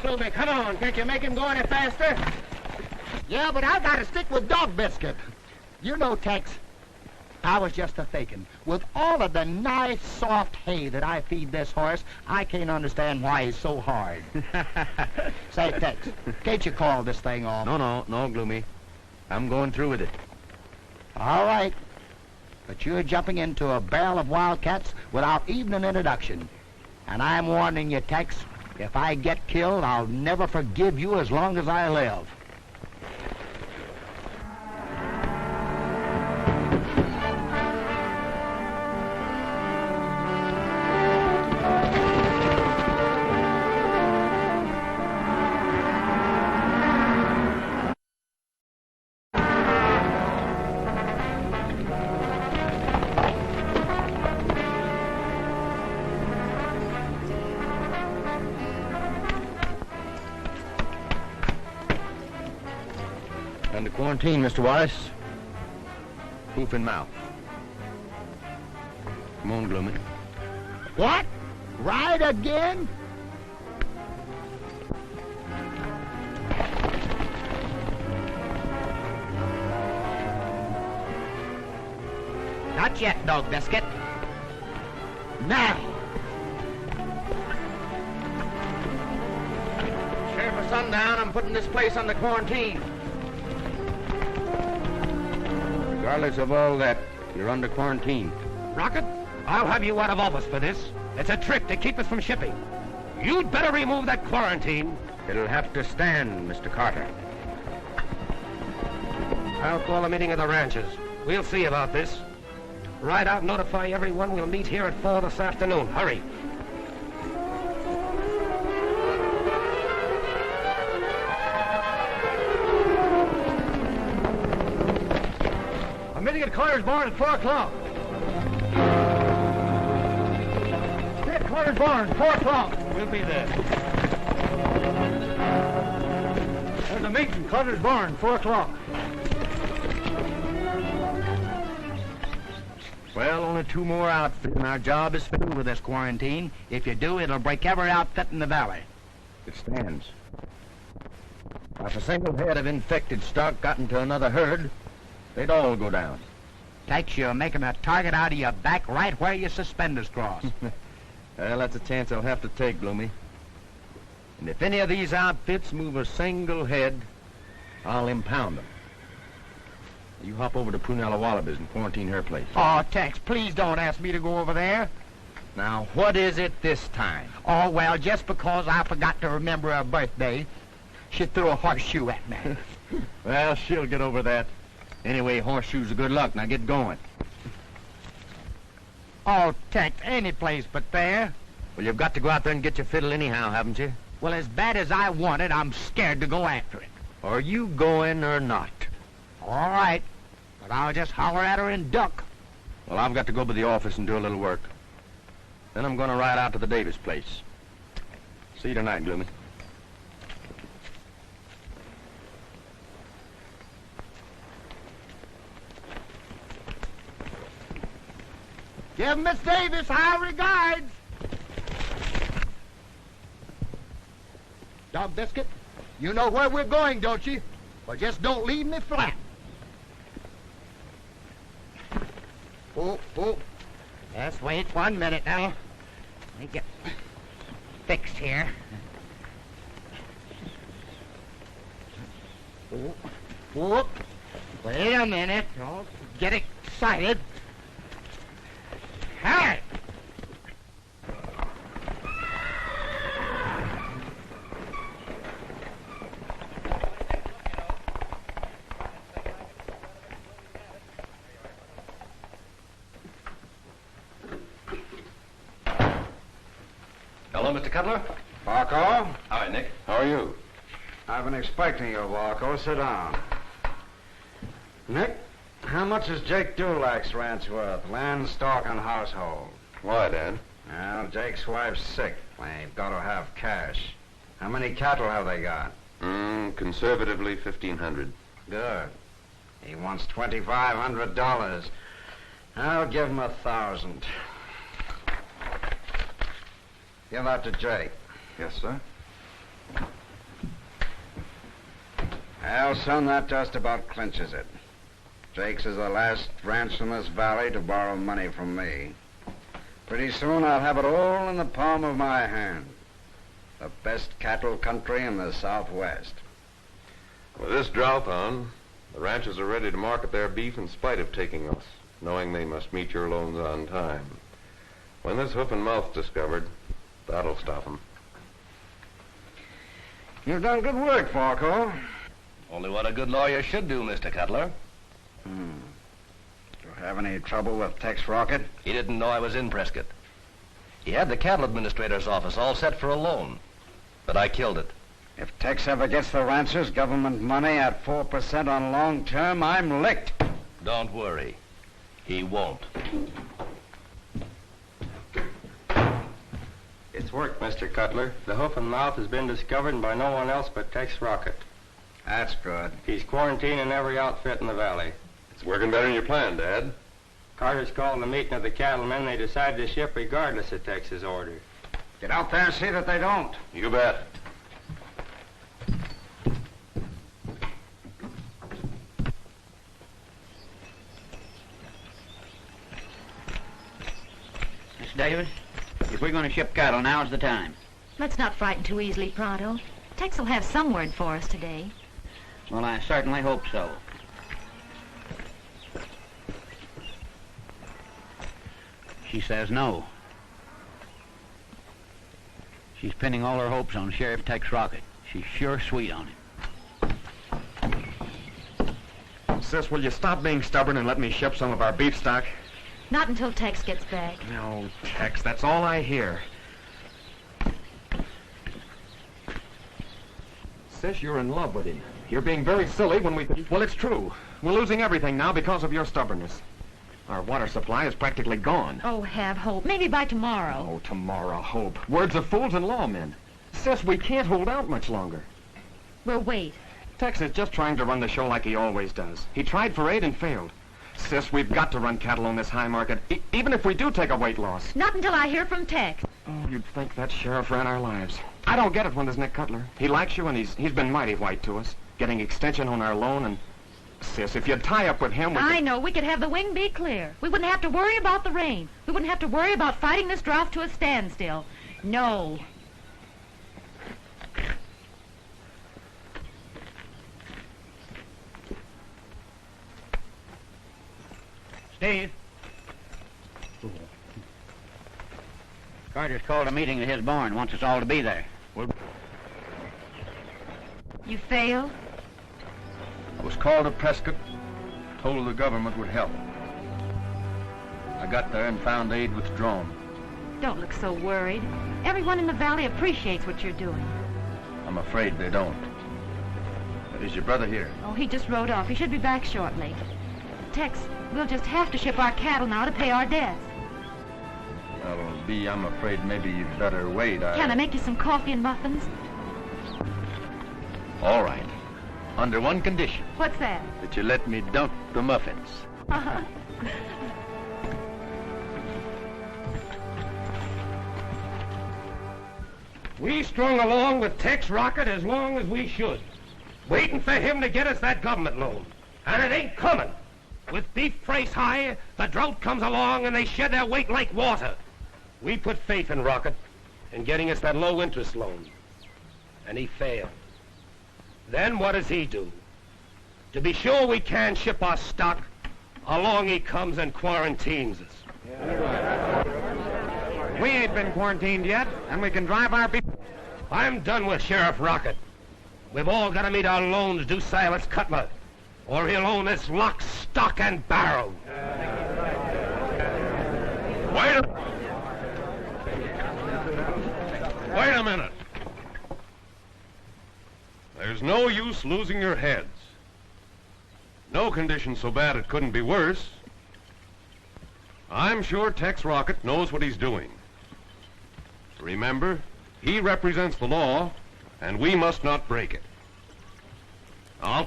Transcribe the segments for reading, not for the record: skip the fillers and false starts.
Gloomy, come on. Can't you make him go any faster? Yeah, but I gotta stick with Dog Biscuit. You know, Tex, I was just a-thinking. With all of the nice, soft hay that I feed this horse, I can't understand why he's so hard. Say, Tex, can't you call this thing off? No, Gloomy. I'm going through with it. All right. But you're jumping into a barrel of wildcats without even an introduction. And I'm warning you, Tex, if I get killed, I'll never forgive you as long as I live. Under quarantine, Mr. Wallace. Hoof and mouth. Come on, Gloomy. What? Ride again? Not yet, Dog Biscuit. Now. Sheriff of Sundown, I'm putting this place under quarantine. Regardless of all that, you're under quarantine. Rocket, I'll have you out of office for this. It's a trick to keep us from shipping. You'd better remove that quarantine. It'll have to stand, Mr. Carter. I'll call a meeting of the ranchers. We'll see about this. Ride out and notify everyone we'll meet here at 4 this afternoon. Hurry. I'm meeting at Carter's barn at 4 o'clock. Stay at Carter's barn, 4 o'clock. We'll be there. There's a meeting, Carter's barn, 4 o'clock. Well, only 2 more outfits, and our job is filled with this quarantine. If you do, it'll break every outfit in the valley. It stands. If a single head of infected stock got into another herd, they'd all go down. Tex, you're making a target out of your back right where your suspenders cross. Well, that's a chance I'll have to take, Gloomy. And if any of these outfits move a single head, I'll impound them. You hop over to Prunella Wallabies and quarantine her place. Oh, Tex, please don't ask me to go over there. Now, what is it this time? Oh, well, just because I forgot to remember her birthday, she threw a horseshoe at me. Well, she'll get over that. Anyway, horseshoes are good luck. Now get going. Oh, Tex, any place but there. Well, you've got to go out there and get your fiddle anyhow, haven't you? Well, as bad as I want it, I'm scared to go after it. Are you going or not? All right, but I'll just holler at her and duck. Well, I've got to go to the office and do a little work. Then I'm going to ride out to the Davis place. See you tonight, Gloomy. Give Miss Davis our regards. Dog Biscuit, you know where we're going, don't you? Well, just don't leave me flat. Oh. Just wait 1 minute now. Let me get fixed here. Oh. Wait a minute. Don't get excited. Hey! Hello, Mr. Cutler. Walko? Hi, Nick. How are you? I've been expecting you, Walko. Sit down. Nick, how much is Jake Dulac's ranch worth? Land, stock, and household. Why, Dad? Well, Jake's wife's sick. They've got to have cash. How many cattle have they got? Conservatively, 1,500. Good. He wants $2,500. I'll give him 1,000. Give that to Jake. Yes, sir. Well, son, that just about clinches it. Jake's is the last ranch in this valley to borrow money from me. Pretty soon I'll have it all in the palm of my hand. The best cattle country in the Southwest. With this drought on, the ranchers are ready to market their beef in spite of taking us, knowing they must meet your loans on time. When this hoof and mouth's discovered, that'll stop them. You've done good work, Falco. Only what a good lawyer should do, Mr. Cutler. Do you have any trouble with Tex Rocket? He didn't know I was in Prescott. He had the cattle administrator's office all set for a loan, but I killed it. If Tex ever gets the ranchers government money at 4% on long term, I'm licked. Don't worry. He won't. It's worked, Mr. Cutler. The hoof and mouth has been discovered by no one else but Tex Rocket. That's good. He's quarantining every outfit in the valley. It's working better than you planned, Dad. Carter's called the meeting of the cattlemen. They decided to ship regardless of Tex's order. Get out there and see that they don't. You bet. Miss Davis, if we're going to ship cattle, now's the time. Let's not frighten too easily, Pronto. Tex will have some word for us today. Well, I certainly hope so. She says no. She's pinning all her hopes on Sheriff Tex Rocket. She's sure sweet on him. Sis, will you stop being stubborn and let me ship some of our beef stock? Not until Tex gets back. No, Tex, that's all I hear. Sis, you're in love with him. You're being very silly when we... Well, it's true. We're losing everything now because of your stubbornness. Our water supply is practically gone. Oh, have hope. Maybe by tomorrow. Oh, tomorrow, hope. Words of fools and lawmen. Sis, we can't hold out much longer. We'll wait. Tex is just trying to run the show like he always does. He tried for aid and failed. Sis, we've got to run cattle on this high market, even if we do take a weight loss. Not until I hear from Tex. Oh, you'd think that sheriff ran our lives. I don't get it when there's Nick Cutler. He likes you, and he's been mighty white to us, getting extension on our loan, and... Sis, if you'd tie up with him, I know. We could have the wing be clear. We wouldn't have to worry about the rain. We wouldn't have to worry about fighting this drought to a standstill. No. Steve. Carter's called a meeting at his barn. Wants us all to be there. You failed? I was called to Prescott, told the government would help. I got there and found aid withdrawn. Don't look so worried. Everyone in the valley appreciates what you're doing. I'm afraid they don't. Is your brother here? Oh, he just rode off. He should be back shortly. Tex, we'll just have to ship our cattle now to pay our debts. Well, B, I'm afraid maybe you'd better wait. Can I make you some coffee and muffins? All right. Under one condition. What's that? That you let me dunk the muffins. We strung along with Tex Rocket as long as we should, waiting for him to get us that government loan. And it ain't coming. With beef price high, the drought comes along and they shed their weight like water. We put faith in Rocket in getting us that low-interest loan. And he failed. Then what does he do? To be sure we can ship our stock, along he comes and quarantines us. We ain't been quarantined yet, and we can drive our beef. I'm done with Sheriff Rocket. We've all got to meet our loans due Silas Cutler, or he'll own this lock, stock, and barrel. Wait a minute. There's no use losing your heads. No condition so bad it couldn't be worse. I'm sure Tex Rocket knows what he's doing. Remember, he represents the law, and we must not break it. I'll...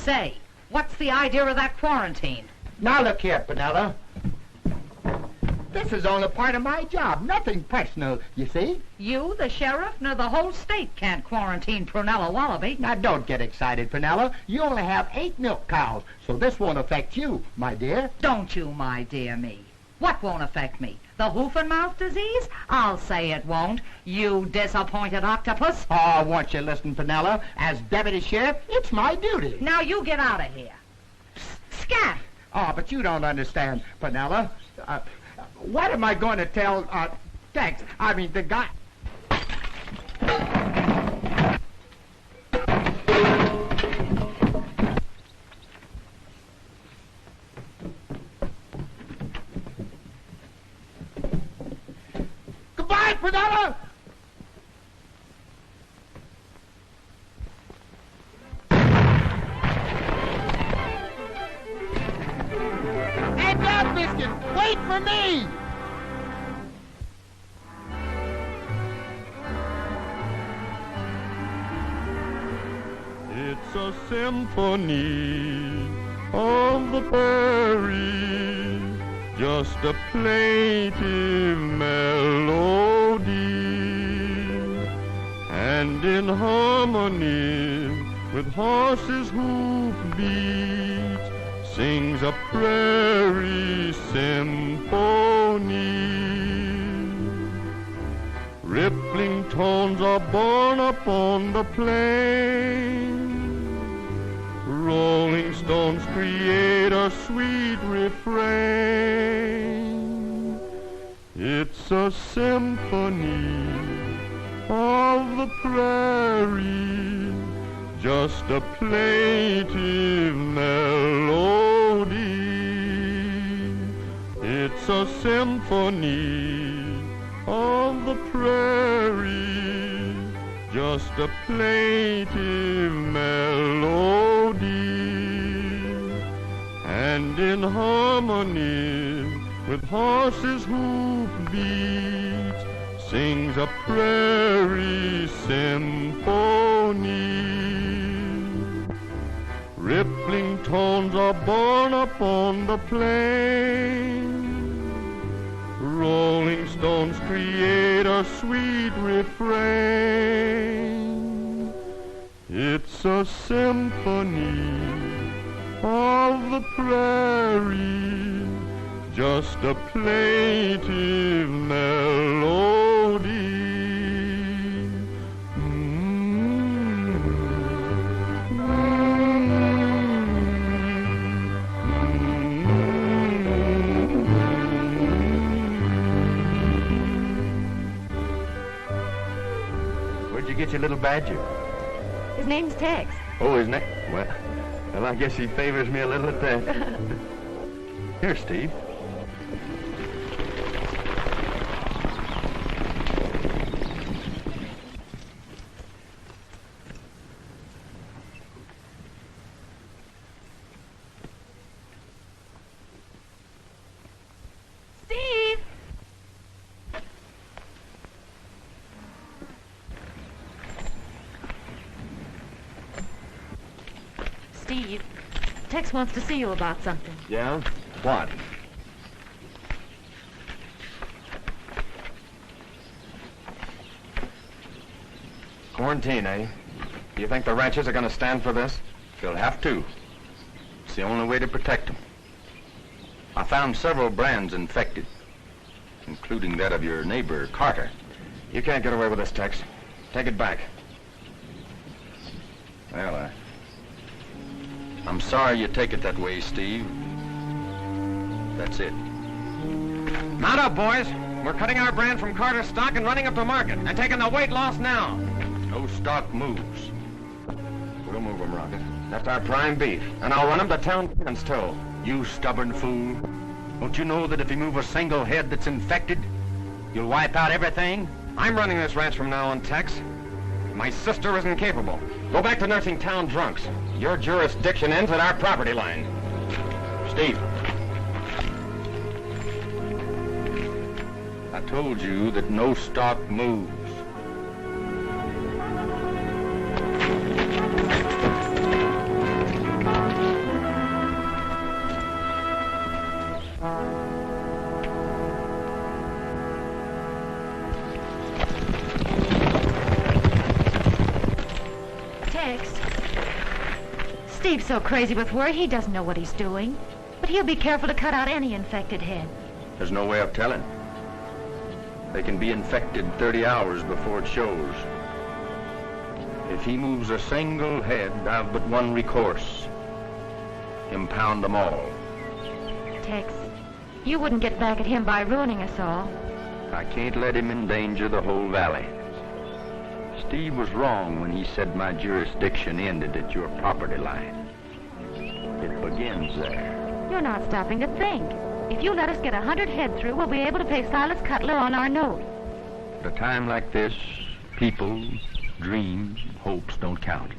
Say, what's the idea of that quarantine? Now look here, Penella. This is only part of my job, nothing personal, you see? You, the sheriff, nor the whole state can't quarantine Prunella Wallaby. Now don't get excited, Penella. You only have 8 milk cows, so this won't affect you, my dear. Don't you, my dear me. What won't affect me? The hoof and mouth disease? I'll say it won't. You disappointed octopus. Oh, won't you listen, Penella? As deputy sheriff, it's my duty. Now you get out of here. Scat! Oh, but you don't understand, Penella. What am I going to tell, Tex? I mean, the guy... Goodbye, Penella! Hey, Dog Biscuit, wait for me! It's a symphony of the prairie, just a plaintive melody, and in harmony with horses' hoof beats sings a prairie symphony. Rippling tones are borne upon the plain. Rolling stones create a sweet refrain. It's a symphony of the prairie, just a plaintive melody. It's a symphony of the prairie, just a plaintive melody, and in harmony with horses' hoof beats sings a prairie symphony. Rippling tones are borne upon the plain. Rolling stones create a sweet refrain. It's a symphony of the prairie, just a plaintive melody. Get your little badger? His name's Tex. Oh, his name? Well, I guess he favors me a little at that. Here, Steve. Steve! Steve, Tex wants to see you about something. Yeah? What? Quarantine, eh? Do you think the ranchers are going to stand for this? They'll have to. It's the only way to protect them. I found several brands infected, including that of your neighbor, Carter. You can't get away with this, Tex. Take it back. Well, I'm sorry you take it that way, Steve. That's it. Mount up, boys. We're cutting our brand from Carter's stock and running up to market and taking the weight loss now. No stock moves. We'll move them, Rocket. That's our prime beef, and I'll run them to town fence toe. You stubborn fool. Don't you know that if you move a single head that's infected, you'll wipe out everything? I'm running this ranch from now on, Tex. My sister isn't capable. Go back to nursing town drunks. Your jurisdiction ends at our property line. Steve. I told you that no stock moves. Tex. Steve's so crazy with worry, he doesn't know what he's doing. But he'll be careful to cut out any infected head. There's no way of telling. They can be infected 30 hours before it shows. If he moves a single head, I've but one recourse. Impound them all. Tex, you wouldn't get back at him by ruining us all. I can't let him endanger the whole valley. Steve was wrong when he said my jurisdiction ended at your property line. It begins there. You're not stopping to think. If you let us get 100 head through, we'll be able to pay Silas Cutler on our note. At a time like this, people, dreams, hopes don't count.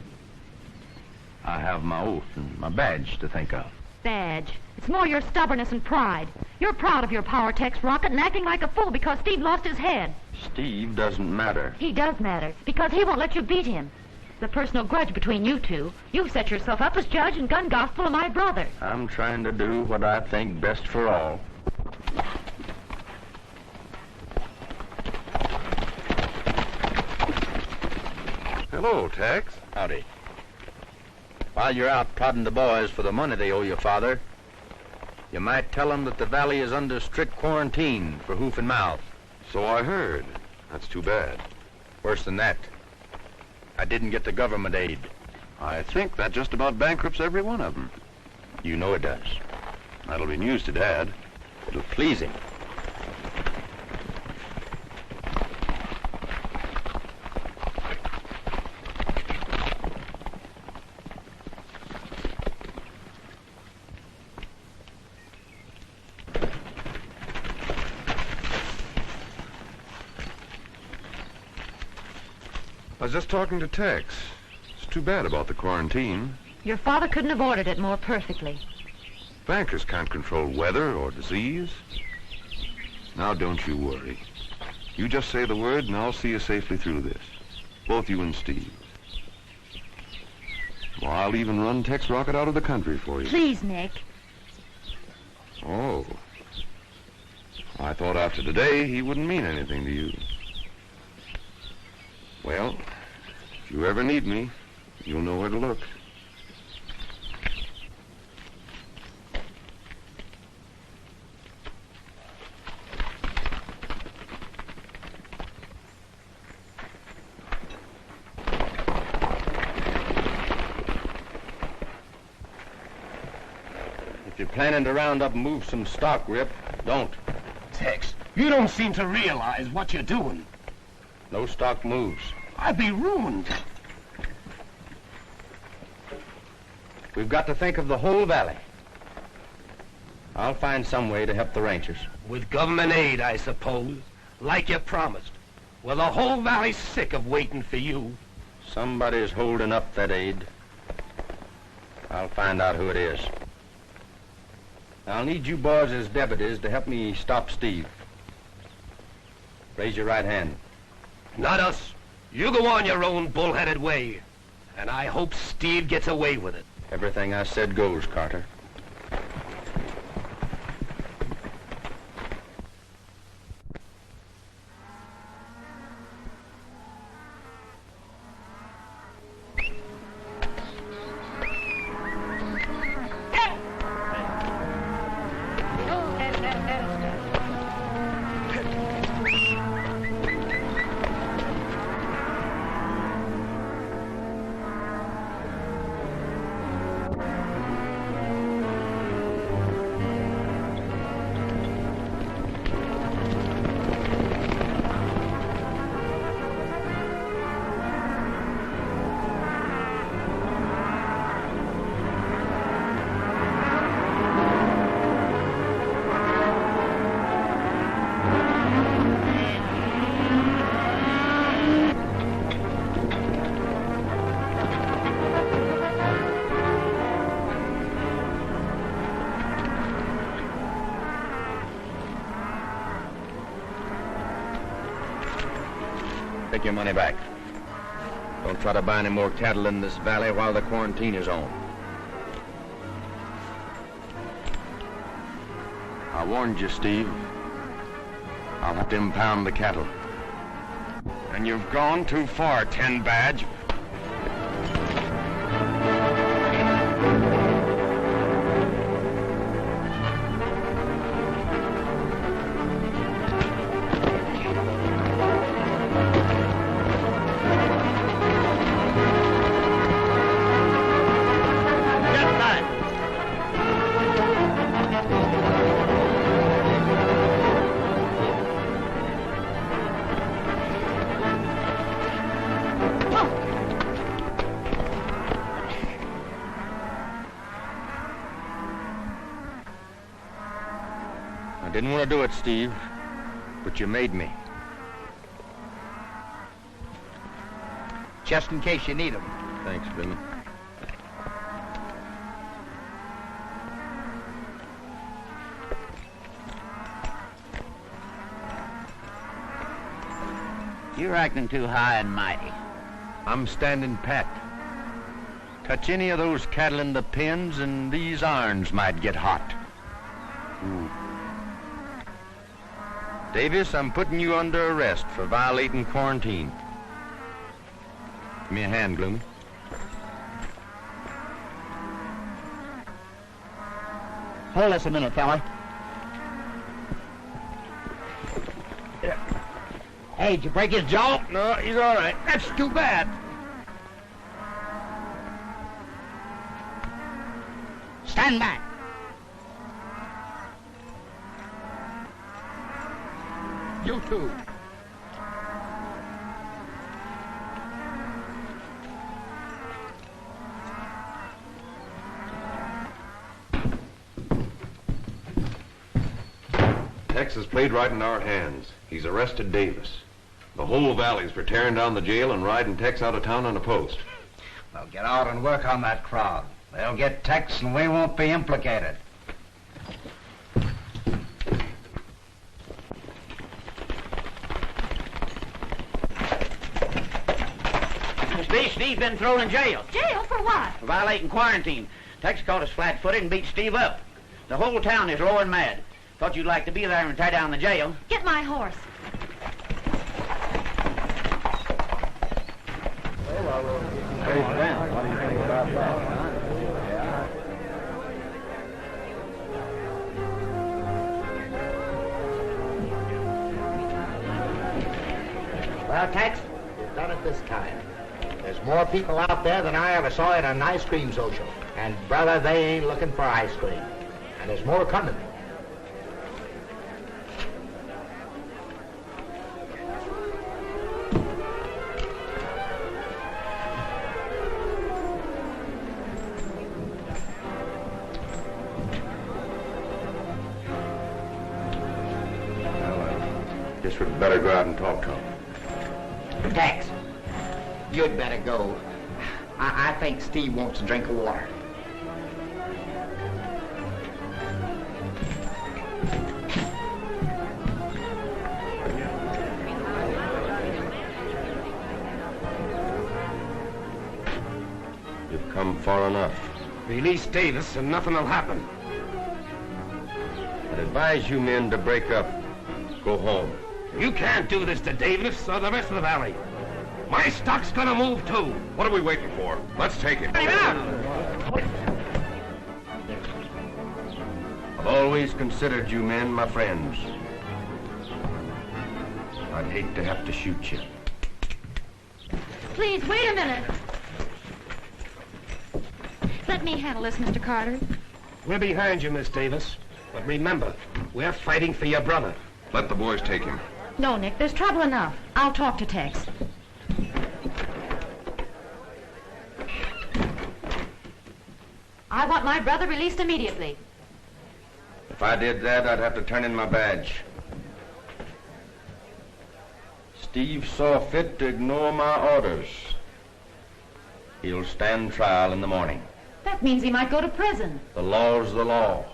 I have my oath and my badge to think of. Badge? It's more your stubbornness and pride. You're proud of your power, Tex Rocket, and acting like a fool because Steve lost his head. Steve doesn't matter. He does matter, because he won't let you beat him. The personal grudge between you two. You've set yourself up as judge and gun gospel of my brother. I'm trying to do what I think best for all. Hello, Tex. Howdy. While you're out prodding the boys for the money they owe your father, you might tell them that the valley is under strict quarantine for hoof and mouth. So I heard. That's too bad. Worse than that, I didn't get the government aid. I think that just about bankrupts every one of them. You know it does. That'll be news to Dad. It'll please him. I was just talking to Tex. It's too bad about the quarantine. Your father couldn't have ordered it more perfectly. Bankers can't control weather or disease. Now, don't you worry. You just say the word, and I'll see you safely through this. Both you and Steve. Well, I'll even run Tex Rocket out of the country for you. Please, Nick. Oh. I thought after today he wouldn't mean anything to you. Well, if you ever need me, you'll know where to look. If you're planning to round up and move some stock, Rip, don't. Tex, you don't seem to realize what you're doing. No stock moves. I'd be ruined. We've got to think of the whole valley. I'll find some way to help the ranchers. With government aid, I suppose, like you promised. Well, the whole valley's sick of waiting for you. Somebody's holding up that aid. I'll find out who it is. I'll need you boys as deputies to help me stop Steve. Raise your right hand. Not us. You go on your own bullheaded way. And I hope Steve gets away with it. Everything I said goes, Carter. Take your money back. Don't try to buy any more cattle in this valley while the quarantine is on. I warned you, Steve. I'll have to impound the cattle. And you've gone too far, 10 Badge. Didn't want to do it, Steve, but you made me. Just in case you need them. Thanks, Billy. You're acting too high and mighty. I'm standing pat. Touch any of those cattle in the pens and these irons might get hot. Ooh. Davis, I'm putting you under arrest for violating quarantine. Give me a hand, Gloomy. Hold this a minute, fella. Hey, did you break his jaw? No, he's all right. That's too bad. Stand back. You too. Tex has played right in our hands. He's arrested Davis. The whole valley's for tearing down the jail and riding Tex out of town on a post. Well, get out and work on that crowd. They'll get Tex and we won't be implicated. Steve's been thrown in jail. Jail for what? For violating quarantine. Tex caught us flat-footed and beat Steve up. The whole town is low and mad. Thought you'd like to be there and tie down the jail. Get my horse. Well, Tex, you've done it this time. There's more people out there than I ever saw at an ice cream social. And, brother, they ain't looking for ice cream. And there's more coming. Guess we'd better go out and talk to him. Tex, you'd better go. I think Steve wants a drink of water. You've come far enough. Release Davis and nothing will happen. I'd advise you men to break up. Go home. You can't do this to Davis or the rest of the valley. My stock's gonna move too. What are we waiting for? Let's take it. I've always considered you men my friends. I'd hate to have to shoot you. Please, wait a minute. Let me handle this, Mr. Carter. We're behind you, Miss Davis. But remember, we're fighting for your brother. Let the boys take him. No, Nick, there's trouble enough. I'll talk to Tex. I want my brother released immediately. If I did that, I'd have to turn in my badge. Steve saw fit to ignore my orders. He'll stand trial in the morning. That means he might go to prison. The law's the law.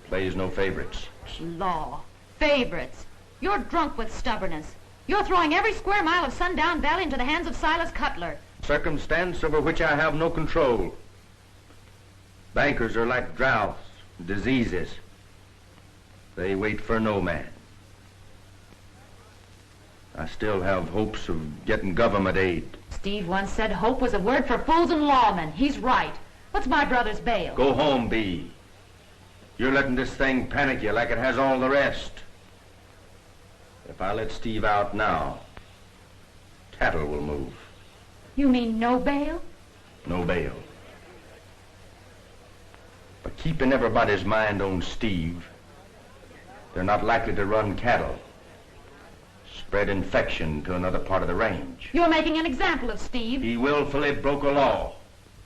Plays no favorites. Law. Favorites. You're drunk with stubbornness. You're throwing every square mile of Sundown Valley into the hands of Silas Cutler. Circumstance over which I have no control. Bankers are like droughts, diseases. They wait for no man. I still have hopes of getting government aid. Steve once said hope was a word for fools and lawmen. He's right. What's my brother's bail? Go home, Bee. You're letting this thing panic you like it has all the rest. If I let Steve out now, cattle will move. You mean no bail? No bail. But keeping everybody's mind on Steve, they're not likely to run cattle, spread infection to another part of the range. You're making an example of Steve. He willfully broke a law.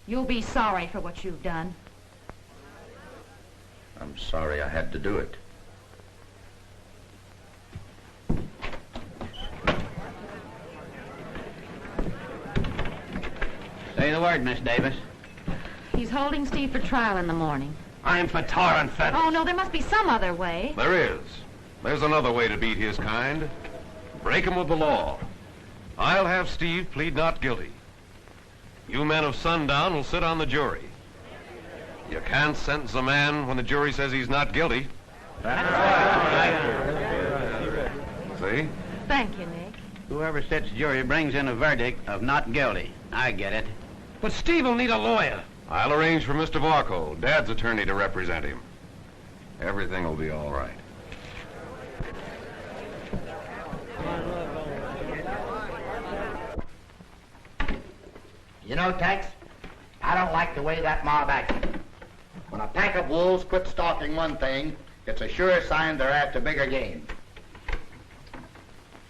You'll be sorry for what you've done. I'm sorry I had to do it. Say the word, Miss Davis. He's holding Steve for trial in the morning. I'm for tar and feathers. Oh, no, there must be some other way. There is. There's another way to beat his kind. Break him with the law. I'll have Steve plead not guilty. You men of Sundown will sit on the jury. You can't sentence a man when the jury says he's not guilty. See? Thank you, Nick. Whoever sits jury brings in a verdict of not guilty. I get it. But Steve will need a lawyer. I'll arrange for Mr. Varco, Dad's attorney, to represent him. Everything will be all right. You know, Tex, I don't like the way that mob acted. When a pack of wolves quit stalking one thing, it's a sure sign they're after bigger game.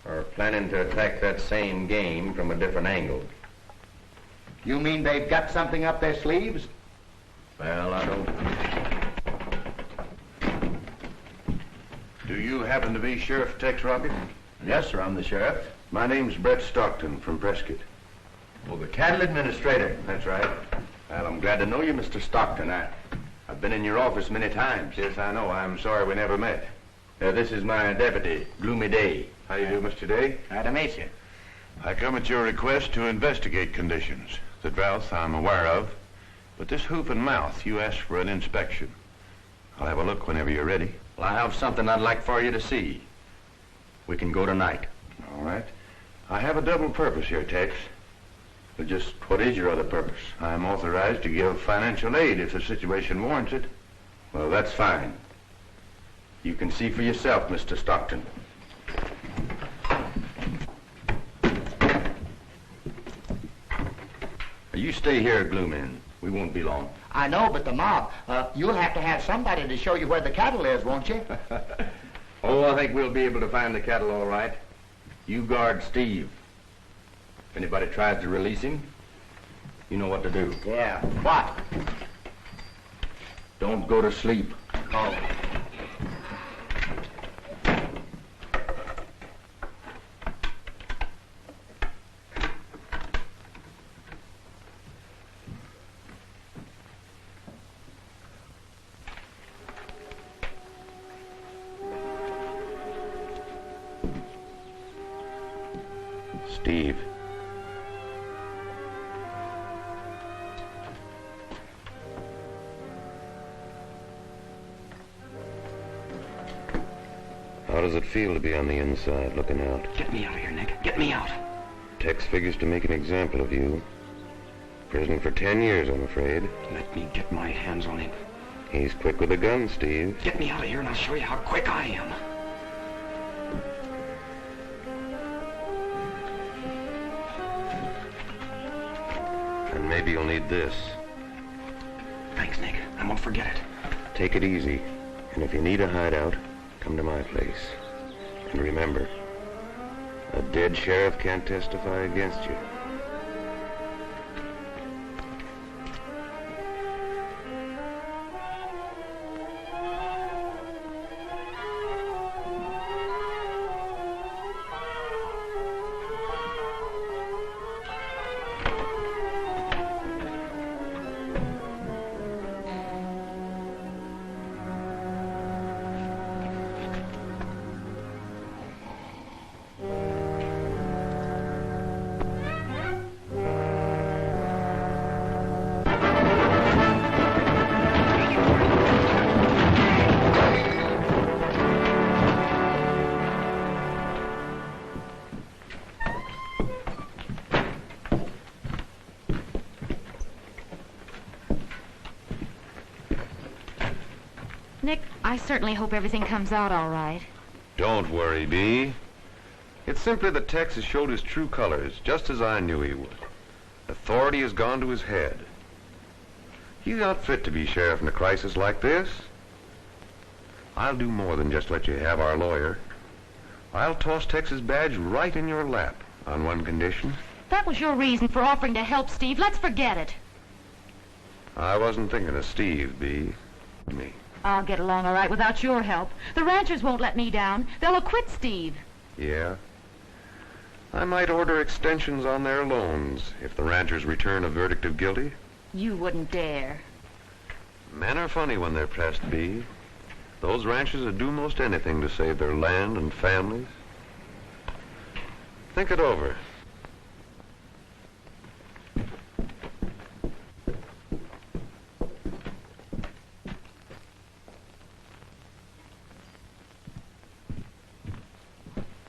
Or planning to attack that same game from a different angle. You mean they've got something up their sleeves? Well, I don't... Do you happen to be Sheriff Tex Rocket? Yes, sir, I'm the sheriff. My name's Brett Stockton from Prescott. Oh, the cattle administrator. That's right. Well, I'm glad to know you, Mr. Stockton. I've been in your office many times. Yes, I know. I'm sorry we never met. This is my deputy, Gloomy Day. How you do, Mr. Day? Glad to meet you. I come at your request to investigate conditions. The drought I'm aware of. But this hoof and mouth, you asked for an inspection. I'll have a look whenever you're ready. Well, I have something I'd like for you to see. We can go tonight. All right. I have a double purpose here, Tex. But just what is your other purpose? I'm authorized to give financial aid if the situation warrants it. Well, that's fine. You can see for yourself, Mr. Stockton. You stay here, Glooming. We won't be long. I know, but the mob, you'll have to have somebody to show you where the cattle is, won't you? Oh, I think we'll be able to find the cattle all right. You guard Steve. If anybody tries to release him, you know what to do. Yeah, what? Don't go to sleep. Oh. Steve. How does it feel to be on the inside, looking out? Get me out of here, Nick. Get me out. Tex figures to make an example of you. Prison for 10 years, I'm afraid. Let me get my hands on him. He's quick with a gun, Steve. Get me out of here and I'll show you how quick I am. And maybe you'll need this. Thanks, Nick. I won't forget it. Take it easy. And if you need a hideout, come to my place. And remember, a dead sheriff can't testify against you. Nick, I certainly hope everything comes out all right. Don't worry, Bee. It's simply that Tex has showed his true colors, just as I knew he would. Authority has gone to his head. He's not fit to be sheriff in a crisis like this. I'll do more than just let you have our lawyer. I'll toss Tex's badge right in your lap on one condition. That was your reason for offering to help Steve. Let's forget it. I wasn't thinking of Steve, Bee. Me. I'll get along all right without your help. The ranchers won't let me down. They'll acquit Steve. Yeah? I might order extensions on their loans if the ranchers return a verdict of guilty. You wouldn't dare. Men are funny when they're pressed, Bee. Those ranchers would do most anything to save their land and families. Think it over.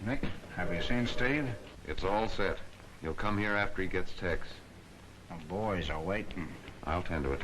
Nick, have you seen Steve? It's all set. He'll come here after he gets Tex. The boys are waiting. I'll tend to it.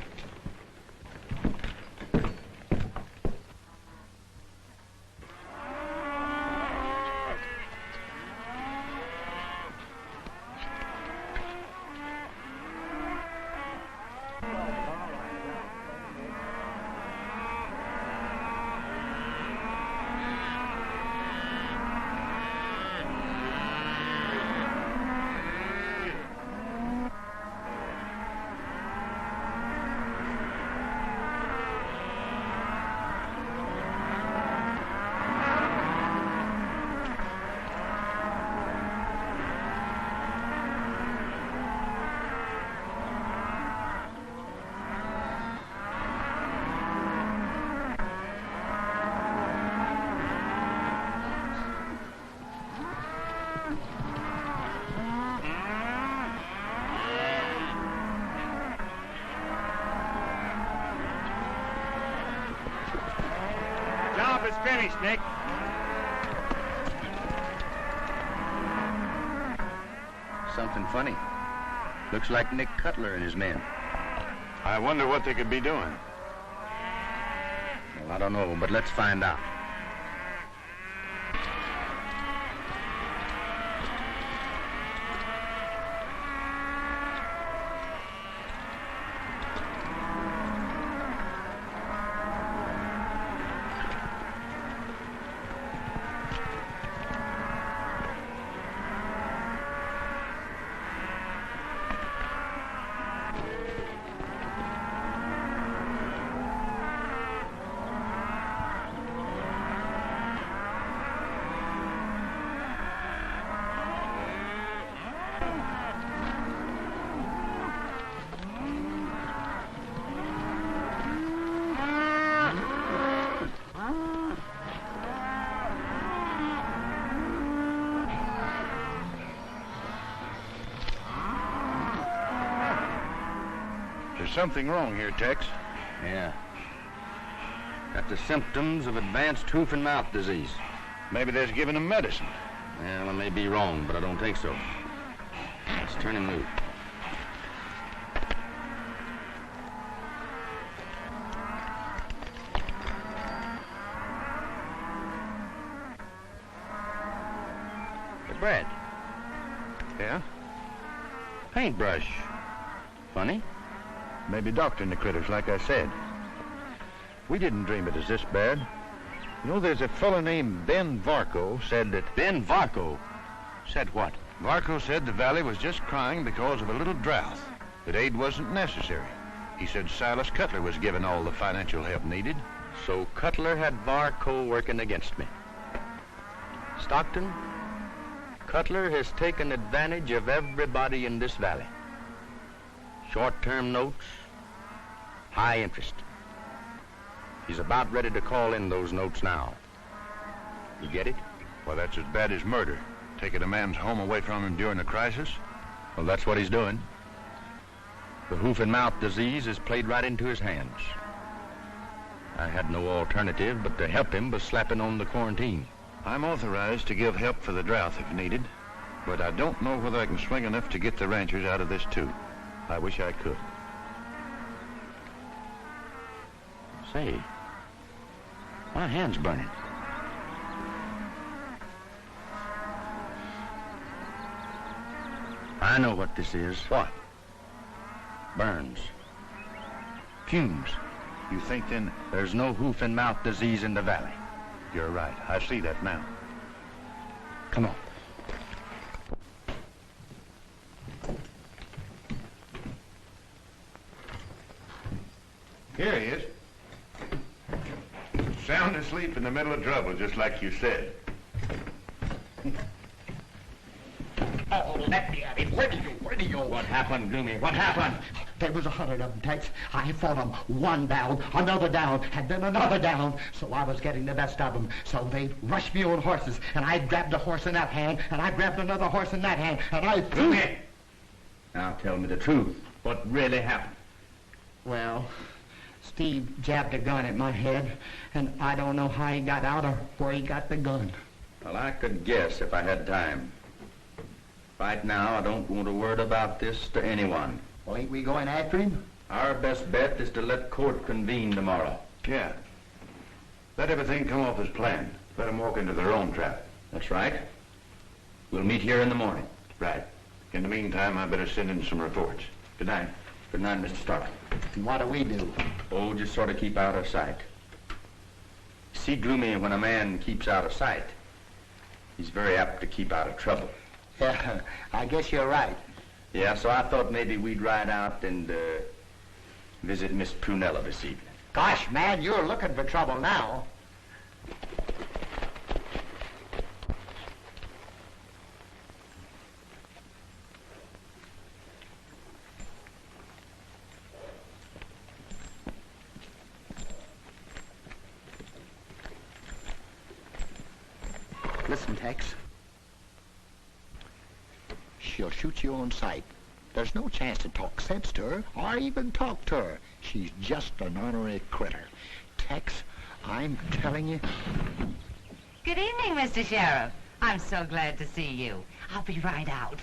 Job is finished, Nick. Something funny. Looks like Nick Cutler and his men. I wonder what they could be doing. Well, I don't know, but let's find out. There's something wrong here, Tex. Yeah. Got the symptoms of advanced hoof and mouth disease. Maybe they're giving him medicine. Well, I may be wrong, but I don't think so. Let's turn him loose. Hey, Brad. Yeah? Paintbrush. Funny. Maybe doctoring the critters, like I said. We didn't dream it as this bad. You know, there's a fellow named Ben Varco said that... Ben Varco? Said what? Varco said the valley was just crying because of a little drought, that aid wasn't necessary. He said Silas Cutler was given all the financial help needed. So Cutler had Varco working against me. Stockton, Cutler has taken advantage of everybody in this valley. Short-term notes, high interest. He's about ready to call in those notes now. You get it? Well, that's as bad as murder. Taking a man's home away from him during a crisis. Well, that's what he's doing. The hoof and mouth disease has played right into his hands. I had no alternative but to help him by slapping on the quarantine. I'm authorized to give help for the drought if needed, but I don't know whether I can swing enough to get the ranchers out of this, too. I wish I could. Say, my hand's burning. I know what this is. What? Burns. Fumes. You think then... There's no hoof and mouth disease in the valley. You're right. I see that now. Come on. Here he is. Sound asleep in the middle of trouble, just like you said. let me at him. Where do you? What happened, Gloomy? What happened? There was 100 of them, Tex. I fought them. One down, another down, and then another down. So I was getting the best of them. So they rushed me on horses, and I grabbed a horse in that hand, and I grabbed another horse in that hand, and I threw Gloomy! Now tell me the truth. What really happened? Well, Steve jabbed a gun at my head, and I don't know how he got out or where he got the gun. Well, I could guess if I had time. Right now, I don't want a word about this to anyone. Well, ain't we going after him? Our best bet is to let court convene tomorrow. Yeah. Let everything come off as planned. Let them walk into their own trap. That's right. We'll meet here in the morning. Right. In the meantime, I better send in some reports. Good night. Good night, Mr. Stark. And what do we do? Oh, just sort of keep out of sight. See, Gloomy, when a man keeps out of sight, he's very apt to keep out of trouble. Yeah, I guess you're right. Yeah, so I thought maybe we'd ride out and visit Miss Prunella this evening. Gosh, man, you're looking for trouble now. Listen, Tex. She'll shoot you on sight. There's no chance to talk sense to her, or even talk to her. She's just an ornery critter. Tex, I'm telling you... Good evening, Mr. Sheriff. I'm so glad to see you. I'll be right out.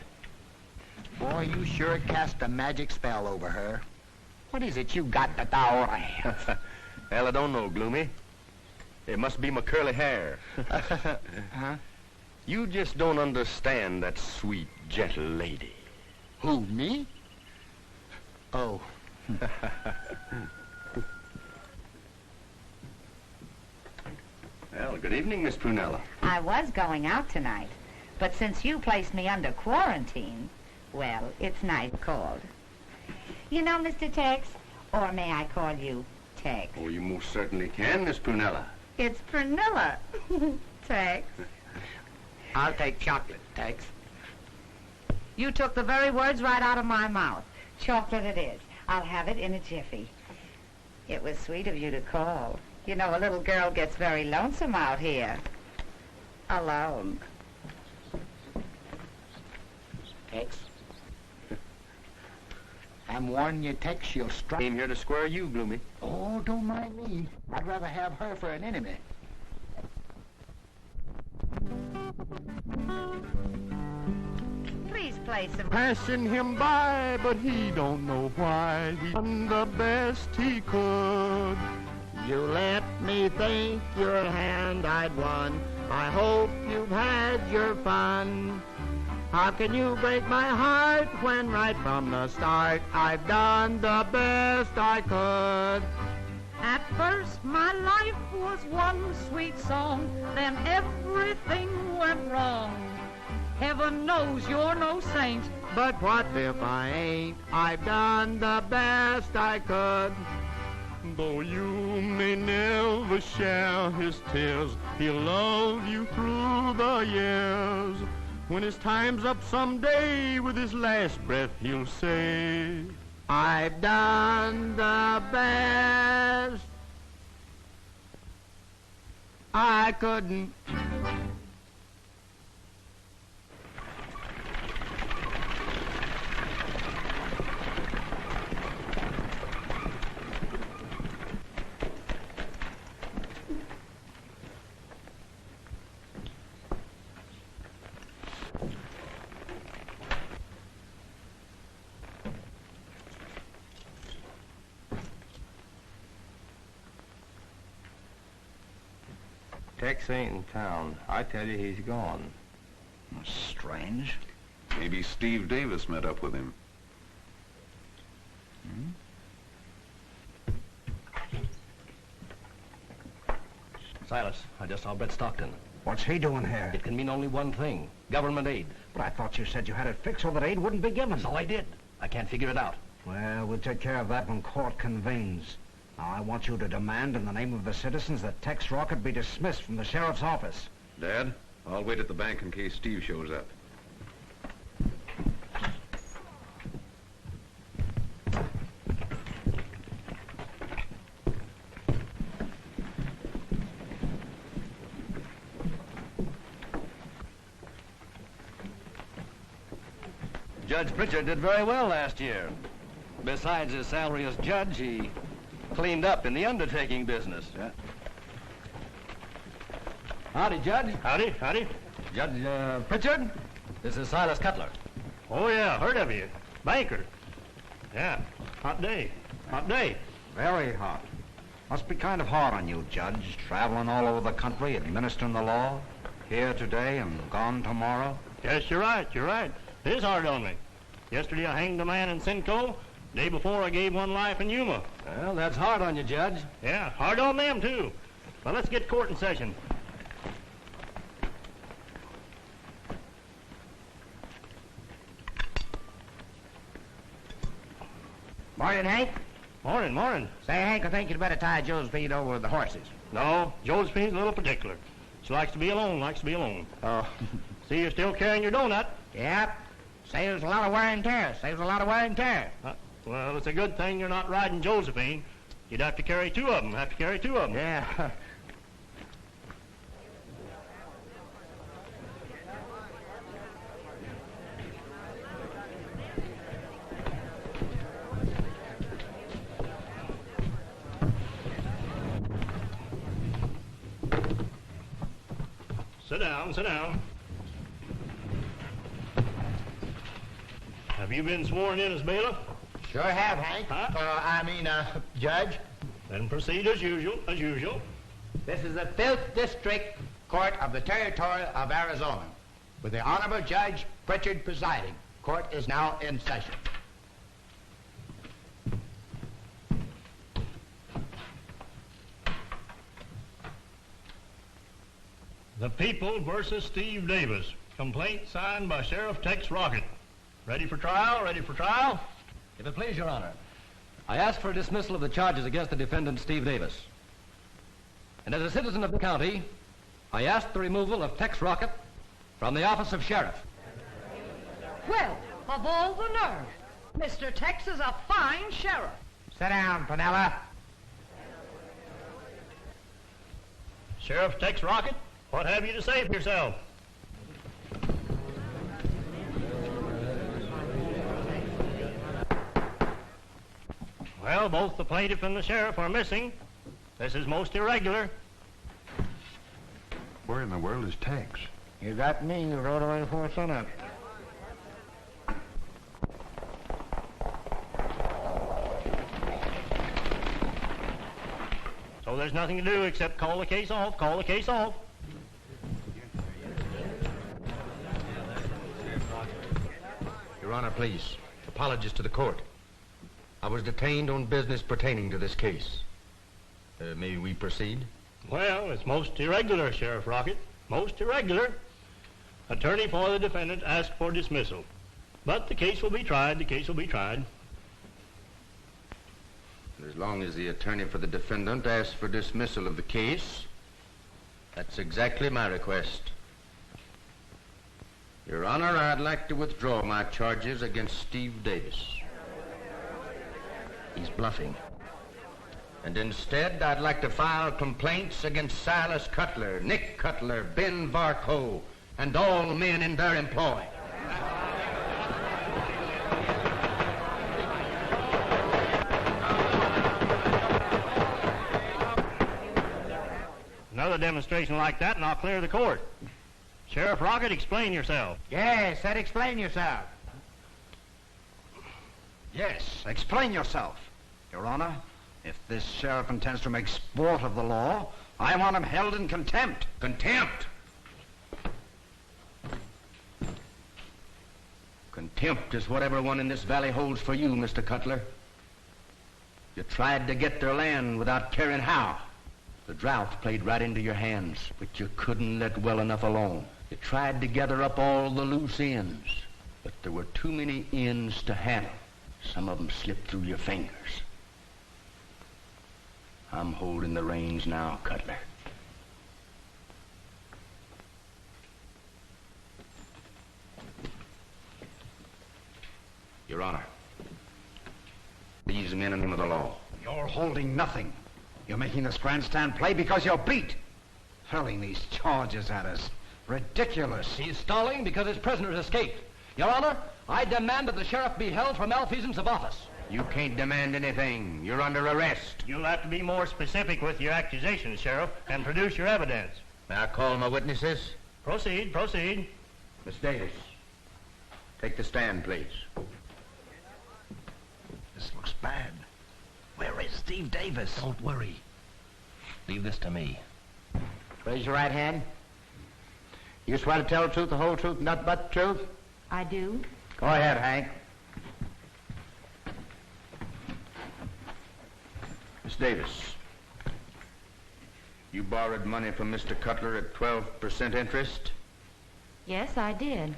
Boy, you sure cast a magic spell over her. What is it you got that thou have? Well, I don't know, Gloomy. It must be my curly hair. Huh? You just don't understand that sweet, gentle lady. Who, me? Oh. Well, good evening, Miss Prunella. I was going out tonight, but since you placed me under quarantine, well, it's nice called. You know, Mr. Tex, or may I call you Tex? Oh, you most certainly can, Miss Prunella. It's Prunella, Tex. I'll take chocolate, Tex. You took the very words right out of my mouth. Chocolate it is. I'll have it in a jiffy. It was sweet of you to call. You know, a little girl gets very lonesome out here. Alone. Tex. I'm warning you, Tex, she'll strike. Came here to square you, Gloomy. Oh, don't mind me. I'd rather have her for an enemy. Please play some... Passing him by, but he don't know why. He done the best he could. You let me think your hand I'd won. I hope you've had your fun. How can you break my heart when right from the start I've done the best I could? At first my life was one sweet song, then everything went wrong. Heaven knows you're no saint, But what if I ain't? I've done the best I could. Though you may never share his tears, he'll love you through the years. When his time's up someday, with his last breath he'll say, I've done the best I couldn't. Tex ain't in town. I tell you, he's gone. Strange. Maybe Steve Davis met up with him. Silas, I just saw Brett Stockton. What's he doing here? It can mean only one thing. Government aid. But I thought you said you had it fixed so that aid wouldn't be given. So I did. I can't figure it out. Well, we'll take care of that when court convenes. Now, I want you to demand in the name of the citizens that Tex Rocket be dismissed from the sheriff's office. Dad, I'll wait at the bank in case Steve shows up. Judge Pritchard did very well last year. Besides his salary as judge, he cleaned up in the undertaking business. Yeah. Howdy, Judge. Howdy, howdy. Judge Pritchard, this is Silas Cutler. Oh, yeah, heard of you. Banker. Yeah, hot day. Hot day. Very hot. Must be kind of hard on you, Judge, traveling all over the country, administering the law. Here today and gone tomorrow. Yes, you're right, you're right. It is hard on me. Yesterday I hanged a man in Simcoe. Day before I gave one life in Yuma. Well, that's hard on you, Judge. Yeah, hard on them, too. Well, let's get court in session. Morning, Hank. Morning, morning. Say, Hank, I think you'd better tie Josephine over with the horses. No, Josephine's a little particular. She likes to be alone, likes to be alone. Oh. See, you're still carrying your donut. Yep. Saves a lot of wear and tear. Saves a lot of wear and tear. Well, it's a good thing you're not riding Josephine. You'd have to carry two of them. Yeah. Sit down, sit down. Have you been sworn in as bailiff? Sure have, Hank. Judge. Then proceed as usual, This is the 5th District Court of the Territory of Arizona, with the Honorable Judge Pritchard presiding. Court is now in session. The People versus Steve Davis. Complaint signed by Sheriff Tex Rocket. Ready for trial? Ready for trial? If it please, Your Honor, I ask for a dismissal of the charges against the defendant, Steve Davis. And as a citizen of the county, I ask the removal of Tex Rocket from the office of sheriff. Well, of all the nerve. Mr. Tex is a fine sheriff. Sit down, Prunella. Sheriff Tex Rocket, what have you to say for yourself? Well, both the plaintiff and the sheriff are missing. This is most irregular. Where in the world is Tex? You got me. You rode away before sunup. So there's nothing to do except call the case off, call the case off. Your Honor, please. Apologies to the court. I was detained on business pertaining to this case. May we proceed? Well, it's most irregular, Sheriff Rocket. Most irregular. Attorney for the defendant asked for dismissal. But the case will be tried, the case will be tried. As long as the attorney for the defendant asks for dismissal of the case, that's exactly my request. Your Honor, I'd like to withdraw my charges against Steve Davis. He's bluffing. And instead, I'd like to file complaints against Silas Cutler, Nick Cutler, Ben Varco, and all men in their employ. Another demonstration like that, and I'll clear the court. Sheriff Rocket, explain yourself. Yes, said explain yourself. Yes, explain yourself. Your Honor, if this sheriff intends to make sport of the law, I want him held in contempt. Contempt? Contempt is what everyone in this valley holds for you, Mr. Cutler. You tried to get their land without caring how. The drought played right into your hands, but you couldn't let well enough alone. You tried to gather up all the loose ends, but there were too many ends to handle. Some of them slipped through your fingers. I'm holding the reins now, Cutler. Your Honor, these men in the name of the law. You're holding nothing. You're making this grandstand play because you're beat. Hurling these charges at us. Ridiculous. He's stalling because his prisoner has escaped. Your Honor, I demand that the sheriff be held for malfeasance of office. You can't demand anything. You're under arrest. You'll have to be more specific with your accusations, Sheriff, and produce your evidence. May I call my witnesses? Proceed, proceed. Miss Davis, take the stand, please. This looks bad. Where is Steve Davis? Don't worry. Leave this to me. Raise your right hand. You swear to tell the truth, the whole truth, nothing but the truth? I do. Go ahead, Hank. Miss Davis, you borrowed money from Mr. Cutler at 12% interest? Yes, I did.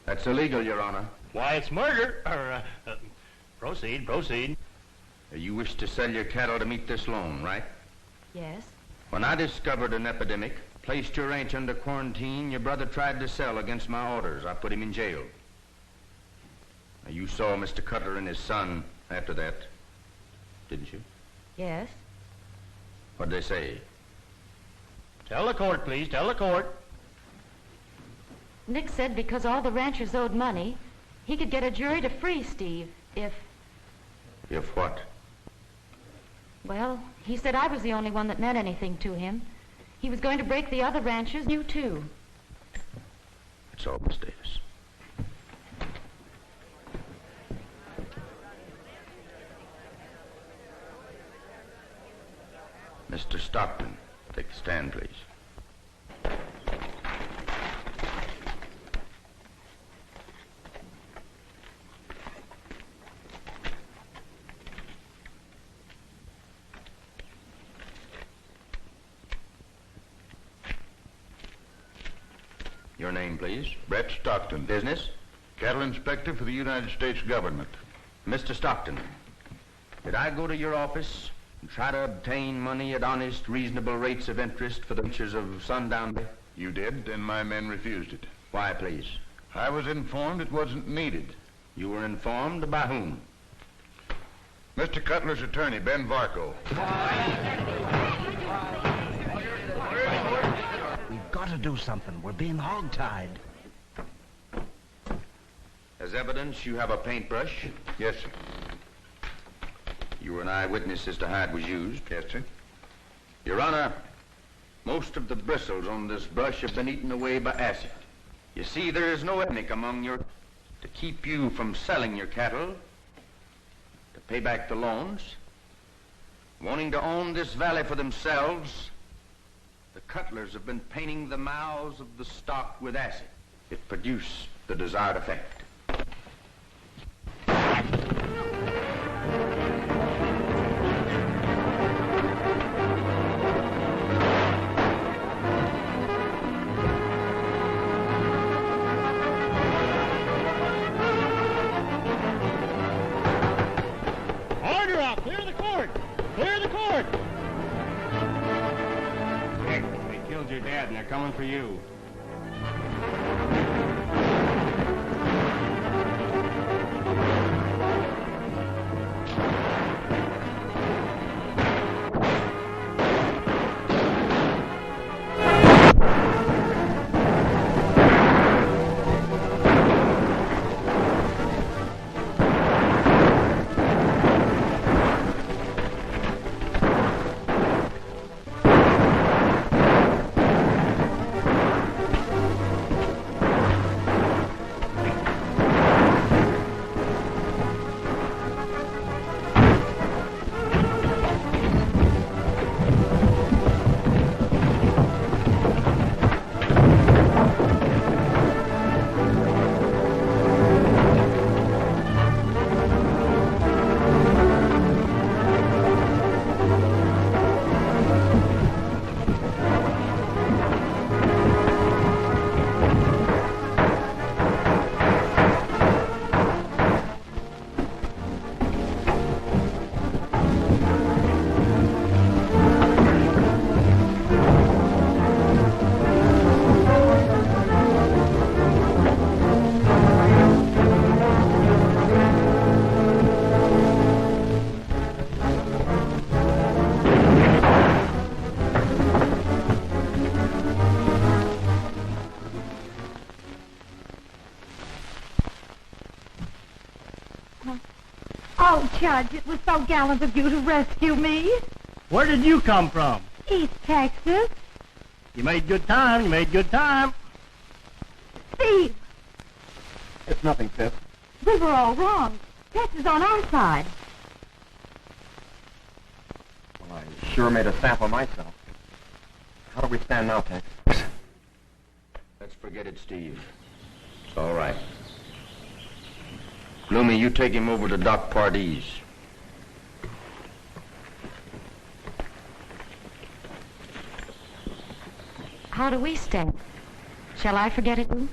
That's illegal, Your Honor. Why, it's murder. Proceed, proceed. You wish to sell your cattle to meet this loan, right? Yes. When I discovered an epidemic, placed your ranch under quarantine, your brother tried to sell against my orders. I put him in jail. Now, you saw Mr. Cutler and his son after that, didn't you? Yes. What'd they say? Tell the court, please. Tell the court. Nick said because all the ranchers owed money, he could get a jury to free Steve if... If what? Well, he said I was the only one that meant anything to him. He was going to break the other ranchers, you too. That's all, Miss Davis. Mr. Stockton, take the stand, please. Your name, please. Brett Stockton. Business? Cattle inspector for the United States government. Mr. Stockton, did I go to your office and try to obtain money at honest, reasonable rates of interest for the ranchers of Sundown? You did, and my men refused it. Why, please? I was informed it wasn't needed. You were informed by whom? Mr. Cutler's attorney, Ben Varco. We've got to do something. We're being hogtied. As evidence, you have a paintbrush? Yes, sir. You were an eyewitness as to how it was used? Yes, sir. Your Honor, most of the bristles on this brush have been eaten away by acid. You see, there is no ethnic among your... to keep you from selling your cattle, to pay back the loans, wanting to own this valley for themselves. The Cutlers have been painting the mouths of the stock with acid. It produced the desired effect. Order out! Clear the court! Clear the court! Nick, they killed your dad and they're coming for you. Judge, it was so gallant of you to rescue me. Where did you come from? East Texas. You made good time. You made good time. Steve, It's nothing, Sis. we were all wrong. Tex is on our side. Well, I sure made a sample myself. How do we stand now, Tex? Let's forget it, Steve. It's all right. Bloomy, you take him over to Doc Pardee's. How do we stand? Shall I forget it, too?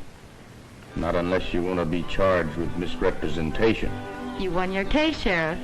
Not unless you want to be charged with misrepresentation. You won your case, Sheriff.